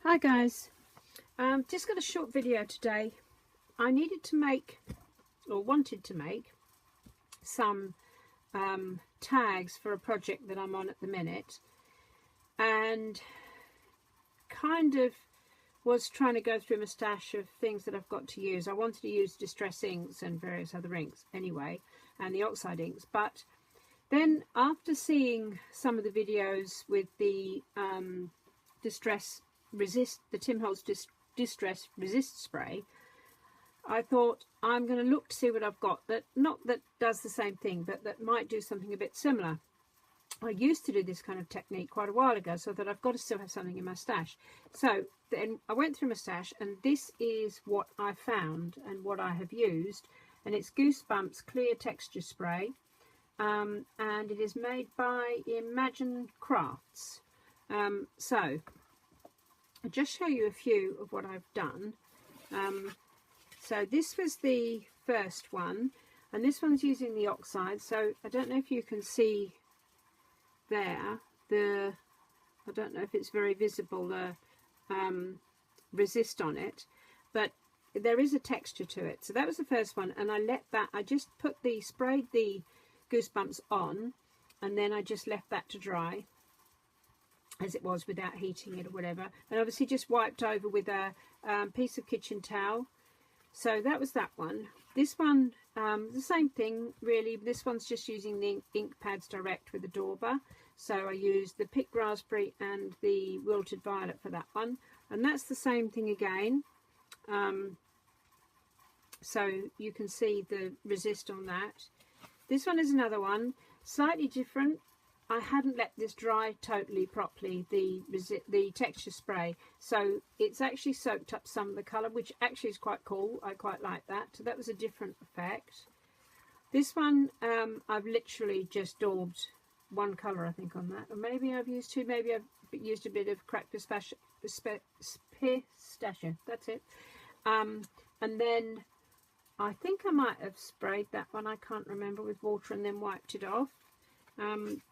Hi guys, just got a short video today. I needed to make, or wanted to make, some tags for a project that I'm on at the minute, and kind of was trying to go through my stash of things that I've got to use. I wanted to use distress inks and various other inks anyway, and the oxide inks, but then after seeing some of the videos with the Tim Holtz Distress Resist spray, I thought I'm going to look to see what I've got that does the same thing, but that might do something a bit similar. I used to do this kind of technique quite a while ago, so that I've got to still have something in my stash. So then I went through my stash, and this is what I found and what I have used, and it's Goosebumps Clear Texture Spray, and it is made by Imagine Crafts. So I'll just show you a few of what I've done. So this was the first one, and this one's using the oxide. So I don't know if you can see there, I don't know if it's very visible, the resist on it, but there is a texture to it. So that was the first one, and I just sprayed the Goosebumps on, and then I just left that to dry as it was without heating it or whatever, and obviously just wiped over with a piece of kitchen towel. So that was that one. This one, the same thing really. This one's just using the ink pads direct with the dauber. So I used the picked raspberry and the wilted violet for that one, and that's the same thing again. So you can see the resist on that. This one is another one, slightly different. I hadn't let this dry totally properly, the texture spray, so it's actually soaked up some of the colour, which actually is quite cool. I quite like that. So that was a different effect. This one, I've literally just daubed one colour, I think, on that, or maybe I've used two. Maybe I've used a bit of cracked pistachio. That's it. And then I think I might have sprayed that one, I can't remember, with water and then wiped it off.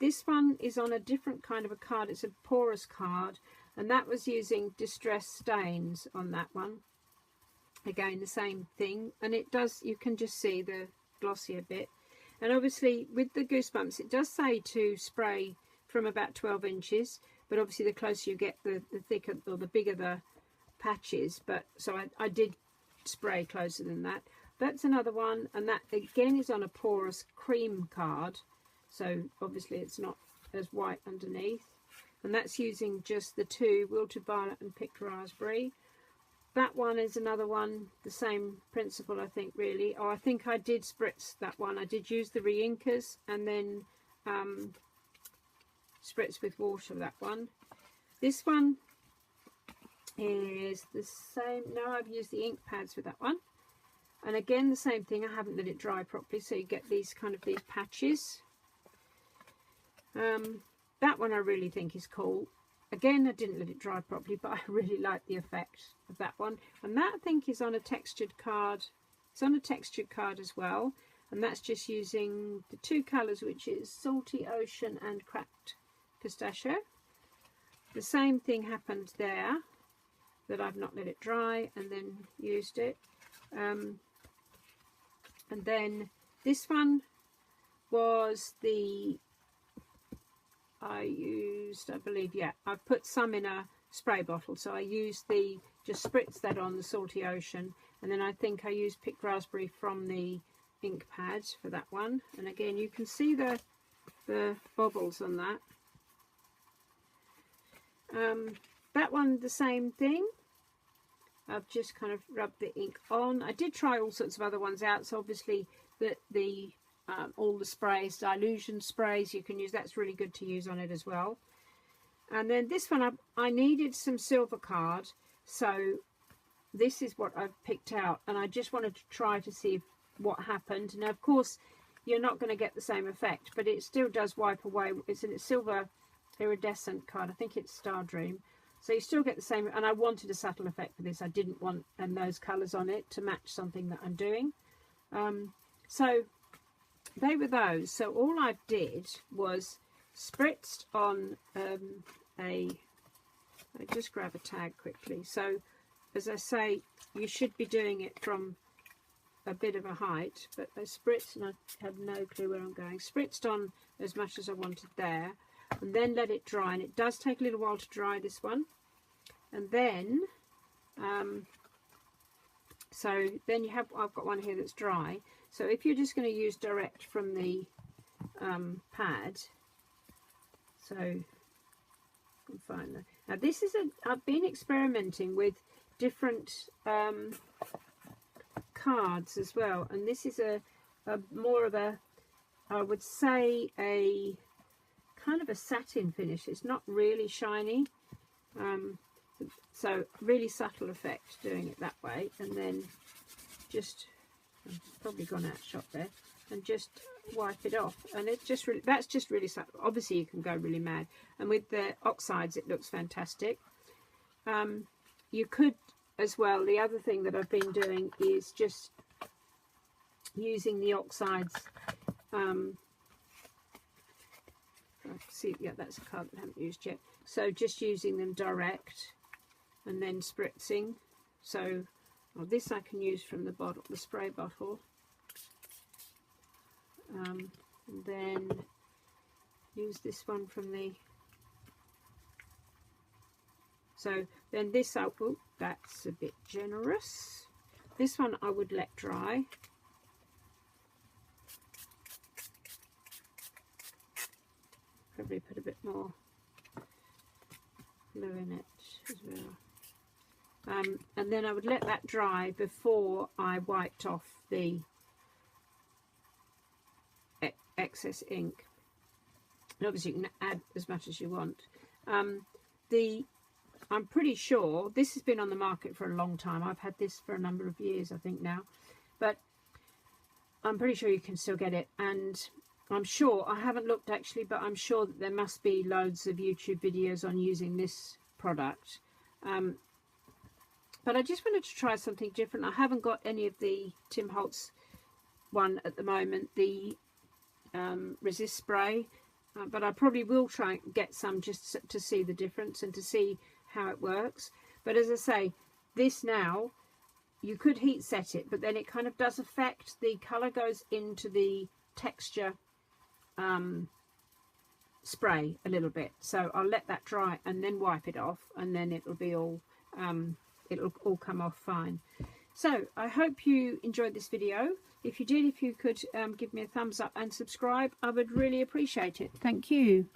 This one is on a different kind of a card. It's a porous card, and that was using Distress Stains on that one. Again, the same thing, and it does, you can just see the glossier bit. And obviously with the Goosebumps, it does say to spray from about 12 inches, but obviously the closer you get, the thicker or the bigger the patch is. But so I did spray closer than that. That's another one, and that again is on a porous cream card. So obviously it's not as white underneath, and that's using just the two, wilted violet and picked raspberry. That one is another one, the same principle, I think, really. Oh, I think I did spritz that one. I did use the re-inkers and then spritz with water, that one. This one is the same. No, I've used the ink pads with that one. And again, the same thing. I haven't let it dry properly, so you get these patches. That one I really think is cool. Again, I didn't let it dry properly, but I really like the effect of that one. And that, I think, is on a textured card. It's on a textured card as well, and that's just using the two colours, which is Salty Ocean and Cracked Pistachio. The same thing happened there, that I've not let it dry and then used it. And then this one was the, I believe, yeah, I've put some in a spray bottle, so I used just spritz that on the Salty Ocean, and then I think I used picked raspberry from the ink pads for that one. And again, you can see the bubbles on that. That one, the same thing. I've just kind of rubbed the ink on. I did try all sorts of other ones out, so obviously all the sprays, dilution sprays, you can use. That's really good to use on it as well. And then this one, I needed some silver card, so this is what I've picked out, and I just wanted to try to see what happened. Now, of course, you're not going to get the same effect, but it still does wipe away. It's a silver iridescent card. I think it's Star Dream. So you still get the same, and I wanted a subtle effect for this. I didn't want those colours on it to match something that I'm doing. So they were those. So all I did was spritzed on a I just grab a tag quickly. So as I say, you should be doing it from a bit of a height, but I spritzed and I have no clue where I'm going. Spritzed on as much as I wanted there, and then let it dry. And it does take a little while to dry, this one. And then so then you have, I've got one here that's dry. So if you're just going to use direct from the pad, so I can find that. Now this is I've been experimenting with different cards as well, and this is a more of a, I would say, a kind of a satin finish. It's not really shiny, so really subtle effect doing it that way. And then just, I've probably gone out of shot there, and just wipe it off, and it just really, that's just really subtle. Obviously you can go really mad, and with the oxides it looks fantastic. You could as well, the other thing that I've been doing is just using the oxides. See, yeah, that's a card that I haven't used yet. So just using them direct and then spritzing. So this I can use from the bottle, the spray bottle. And then use this one from the, so then this, oh, that's a bit generous. This one I would let dry. Probably put a bit more glue in it as well. And then I would let that dry before I wiped off the excess ink. And obviously you can add as much as you want. I'm pretty sure this has been on the market for a long time. I've had this for a number of years, I think now, but I'm pretty sure you can still get it. And I'm sure, I haven't looked actually, but I'm sure that there must be loads of YouTube videos on using this product. But I just wanted to try something different. I haven't got any of the Tim Holtz one at the moment, the resist spray, but I probably will try and get some just to see the difference and to see how it works. But as I say, this now, you could heat set it, but then it kind of does affect, the colour goes into the texture spray a little bit. So I'll let that dry and then wipe it off, and then it'll be all it'll all come off fine. So I hope you enjoyed this video. If you did, if you could give me a thumbs up and subscribe, I would really appreciate it. Thank you.